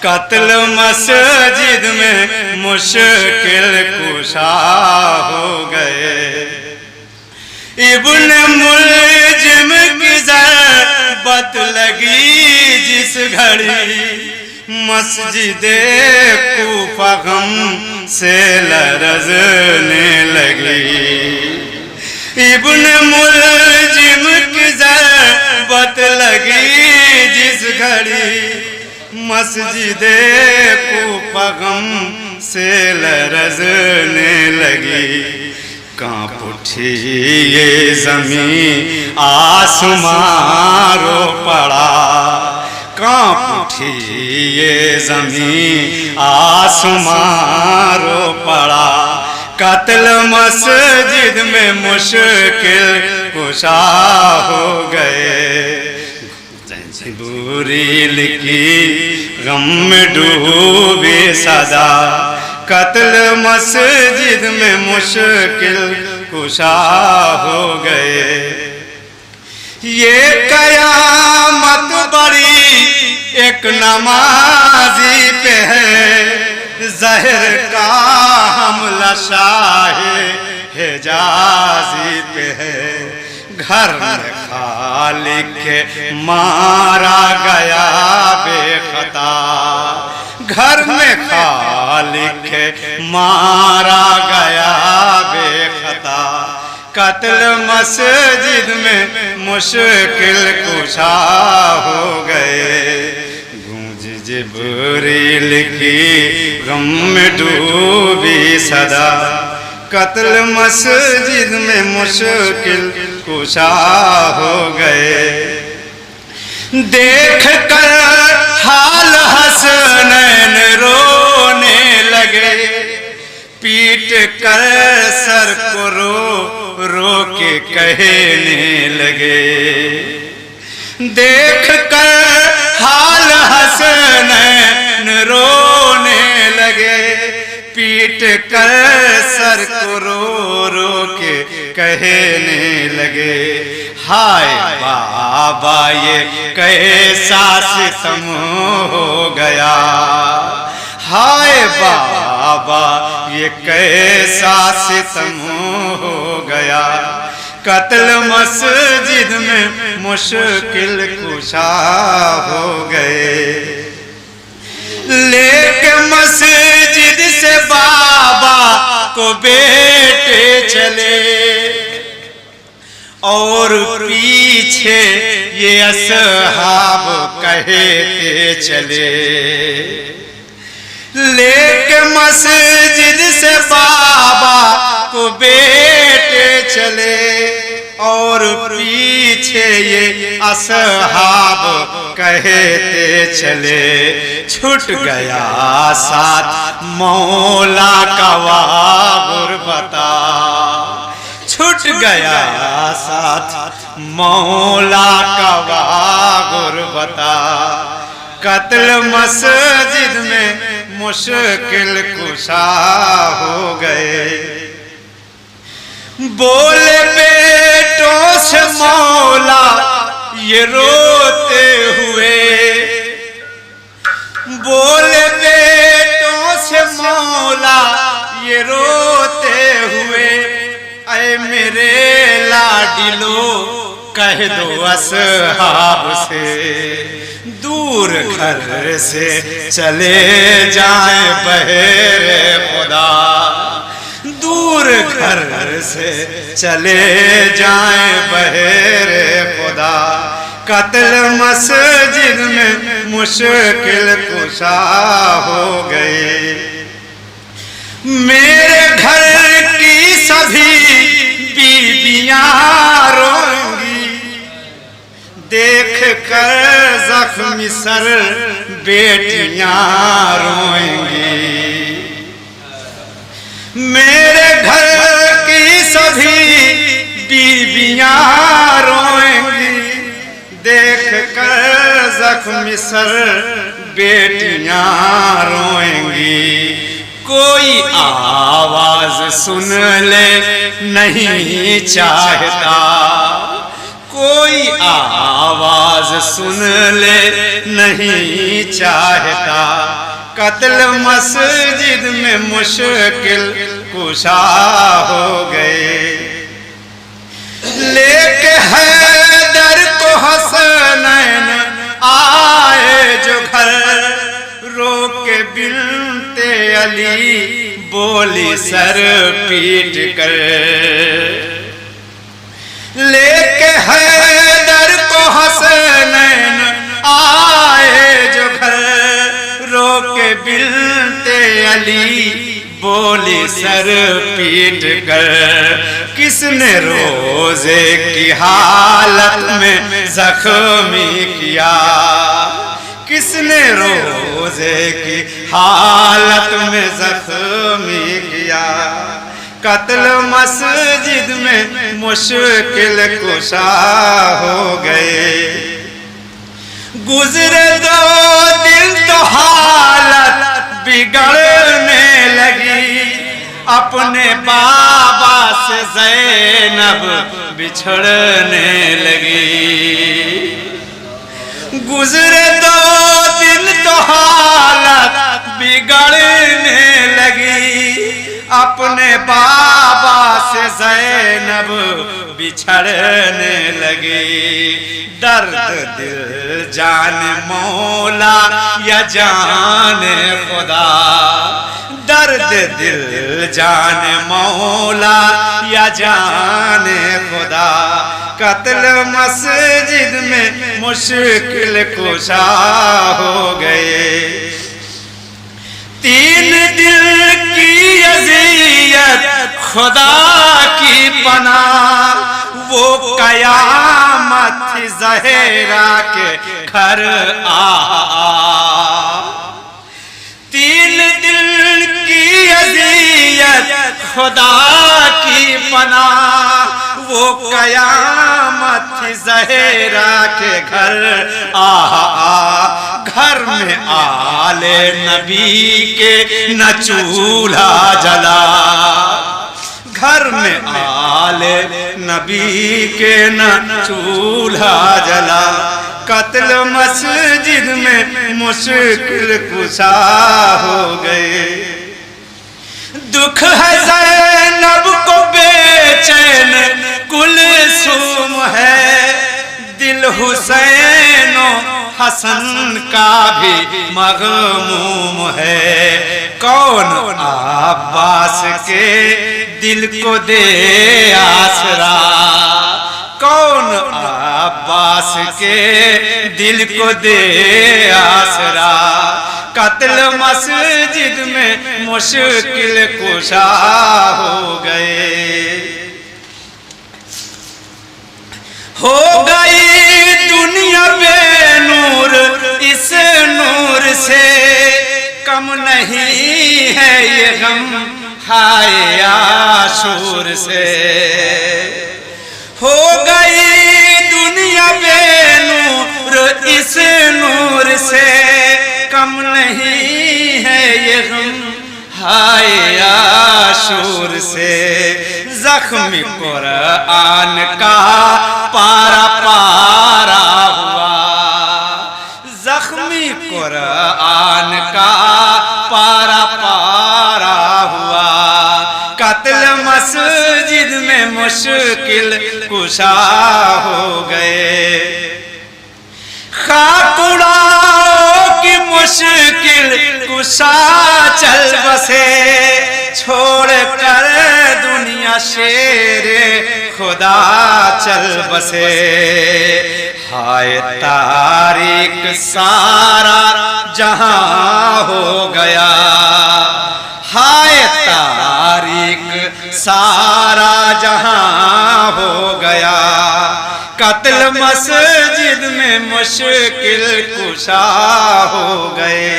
कत्ल मस्जिद में मुश्किल कुशा हो गए। इब्न मुलजिम की ज़रबत लगी जिस घड़ी, मस्जिदे कूफा गम से लरज़ने लगी। इब्न मुलजिम की ज़रबत लगी जिस घड़ी, मस्जिदे कूफा गम से लरज़ने लगी। कांप उठी ये ज़मीं आसमां रो पड़ा, कांप उठी ये ज़मीं आसमां रो पड़ा। कत्ल मस्जिद में मुश्किल कुशा हो गए। बुरी लिखी गम में डूबे सदा, कत्ल मस्जिद में मुश्किल कुशा हो गए। ये कयामत बड़ी एक नमाजी पे है, ज़हर का हमला शाहे हिजाज़ी पे है। घर में खालिक के मारा गया बेखता, घर में खालिक के मारा गया बेखता। कत्ल मस्जिद में मुश्किल कुशा हो गए। गूंज जिब्रील की गम में डूबी सदा, कत्ल मस्जिद में मुश्किल कुशा हो गए। देख कर हाल हसनैन रोने लगे, पीट कर सर को रो रो के कहने लगे। देख कर हाल हसनैन रोने लगे, पीट कर सर को रो रो के कहने लगे। हाय बाबा ये कैसा सितम हो गया, हाय बाबा ये कैसा सितम हो गया। कत्ल मस्जिद में मुश्किल कुशा हो गए। लेके मस्जिद से बाबा को बेटे चले, और पीछे ये असहाब कहते चले। लेके मस्जिद से बाबा को बेटे चले, और पीछे ये असहाब कहते चले। छूट गया साथ मौला का गुरबता, छूट गया साथ मौला का गुरबता। कत्ल मस्जिद में मुश्किल कुशा हो गए। बोले बेटों से मौला ये रोते हुए, बोले बेटों से मौला ये रोते हुए। ऐ मेरे लाडिलो कह दो असहाब से, दूर घर से चले जाएं बहेरे खुदा, दूर घर से चले जाएं बहेरे खुदा। कत्ल मस्जिद में मुश्किल कुशा हो गए। मेरे घर की सभी बीबियां रोएंगी, देख कर जख्मी सर बेटियां रोएंगी। मेरे घर की सभी बीबियां रोएंगी, देख कर जख्मी सर बेटियां रोएंगी। कोई आवाज सुन ले नहीं चाहता, कोई आवाज सुन ले नहीं चाहता, कत्ल मस्जिद में मुश्किल कुशा हो गए। लेके हैदर को हसनैन आए जो घर, रोके बिनते अली बोली सर पीट कर। लेके हैदर को हसनैन आए जो घर, रोके बिनते अली बोली सर पीट कर। किसने रोजे की हालत में जख्मी किया, किसने रोजे की हालत में जख्मी किया। कत्ल मस्जिद में मुश्किल कुशा हो गए। गुजरे 2 दिन तो हालत बिगड़ने लगी, अपने बाबा से ज़ैनब बिछड़ने लगी। गुजरे 2 दिन तो हालत बिगड़ने लगी, अपने बाबा से ज़ैनब बिछड़ने लगी। दर्द दिल जाने मौला या जाने खुदा, दर्द दिल जाने मौला या जाने खुदा। कत्ल मस्जिद में मुश्किल कुशा हो गए। 3 दिन की अज़ियत खुदा की पनाह, वो कयामत थी ज़हरा के घर आ। 3 दिन की अज़ियत खुदा की पनाह, वो कयामत थी ज़हरा के घर आ। घर में आले नबी के न चूल्हा जला, घर में आले नबी के न चूल्हा जला। कत्ल मस्जिद में मुश्किल कुशा हो गए। दुख है ज़ैनब को बेचैन कुलसूम है, दिल हुसैन हसन का भी मग़मूम है। कौन अब्बास के दिल को दे आसरा, कौन अब्बास के दिल को दे आसरा। कत्ल मस्जिद में मुश्किल कुशा हो गए। हो गई दुनिया बेनूर, इस नूर से कम नहीं है ये गम हाय आशूर से। हो गई दुनिया बेनूर, इस नूर से कम नहीं है ये गम हाय आशूर से। जख्मी कुरान का पारा पारा हुआ, जख्मी कुरान का पारा पारा हुआ। कत्ल मस्जिद में मुश्किल कुशा हो गए। खाकुड़ाओं की मुश्किल कुशा चल बसे, छोड़ कर दुनिया शेरे खुदा चल बसे। हाय तारीख सारा जहां हो गया, हाय तारीख सारा जहां हो गया। कत्ल मस्जिद में मुश्किल कुशा हो गए।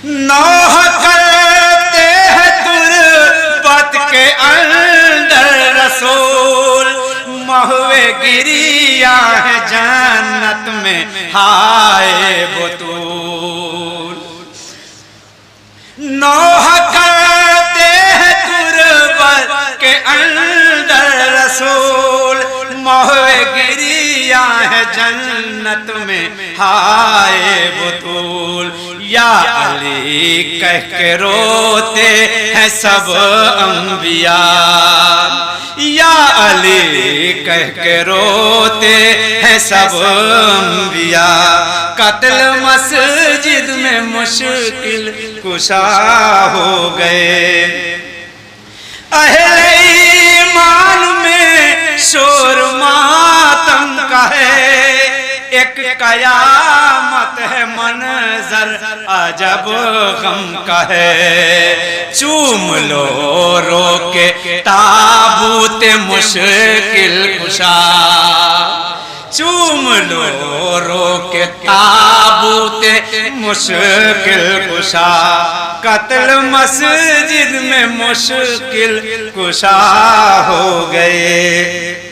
नौह करते हैं तुरबत के अंदर रसूल, महुए गिरिया है जन्नत में हाय बतूल। नौह करते हैं तुरबत के अंदर रसूल, महवे गिरिया है जन्नत में हाय बतूल। या अली कह के रोते हैं सब अंबिया, या अली कह के रोते हैं सब अंबिया। कत्ल मस्जिद में मुश्किल कुशा हो गए। अहले ईमान में शोर मातम का है, एक कयामत है मंजर अजब गम का है। चूम लो रो के ताबूत मुश्किल कुशा, चूम लो रो के ताबूत मुश्किल कुशा। कत्ल मस्जिद में मुश्किल कुशा हो गए।